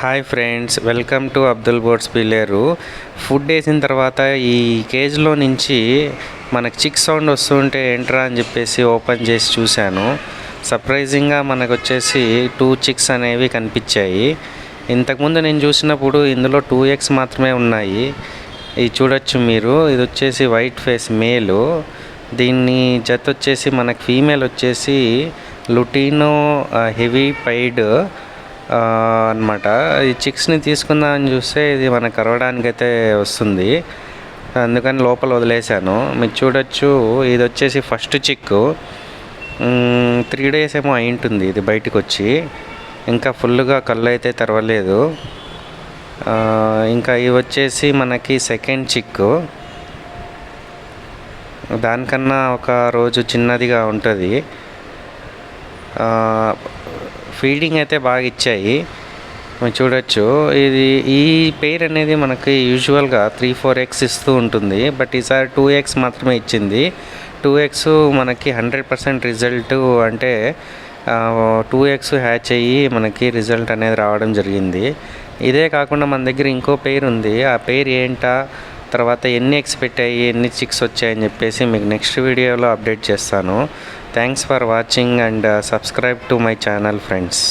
Hi friends, welcome to Abdul boats పిల్లేరు. Food వేసిన తర్వాత ఈ కేజ్లో నుంచి మనకు చిక్ సౌండ్ వస్తుంటే ఏంట్రా అని చెప్పేసి ఓపెన్ చేసి చూశాను. సర్ప్రైజింగ్గా మనకు వచ్చేసి 2 చిక్స్ అనేవి కనిపించాయి. ఇంతకుముందు నేను చూసినప్పుడు ఇందులో 2 eggs మాత్రమే ఉన్నాయి. ఇది చూడొచ్చు మీరు. ఇది వచ్చేసి వైట్ ఫేస్ మేలు. దీన్ని జత వచ్చేసి మనకు ఫీమేల్ వచ్చేసి లుటీనో హెవీ పైడ్ అనమాట. ఈ చిక్స్ని తీసుకుందామని చూస్తే ఇది మనకు కరవడానికైతే వస్తుంది, అందుకని లోపల వదిలేశాను. మీరు చూడొచ్చు, ఇది వచ్చేసి ఫస్ట్ చిక్. 3 days ఏమో అయి ఉంటుంది ఇది బయటకు వచ్చి. ఇంకా ఫుల్గా కళ్ళు అయితే తెరవలేదు. ఇంకా ఇవి వచ్చేసి మనకి సెకండ్ చిక్. దానికన్నా ఒక రోజు చిన్నదిగా ఉంటుంది. ఫీడింగ్ అయితే బాగా ఇచ్చాయి. మనం చూడొచ్చు, ఈ పెయిర్ అనేది మనకి యూజువల్గా 3-4 eggs ఇస్తూ ఉంటుంది. బట్ ఈసారి 2 eggs మాత్రమే ఇచ్చింది. 2 eggs మనకి 100% రిజల్ట్, అంటే 2 eggs హ్యాచ్ అయ్యి మనకి రిజల్ట్ అనేది రావడం జరిగింది. ఇదే కాకుండా మన దగ్గర ఇంకో పెయిర్ ఉంది. ఆ పెయిర్ ఏంటా, తర్వాత ఎన్ని eggs పెట్టాయి, ఎన్ని చిక్స్ వచ్చాయని చెప్పేసి మీకు నెక్స్ట్ వీడియోలో అప్డేట్ చేస్తాను. Thanks for watching and subscribe to my channel friends.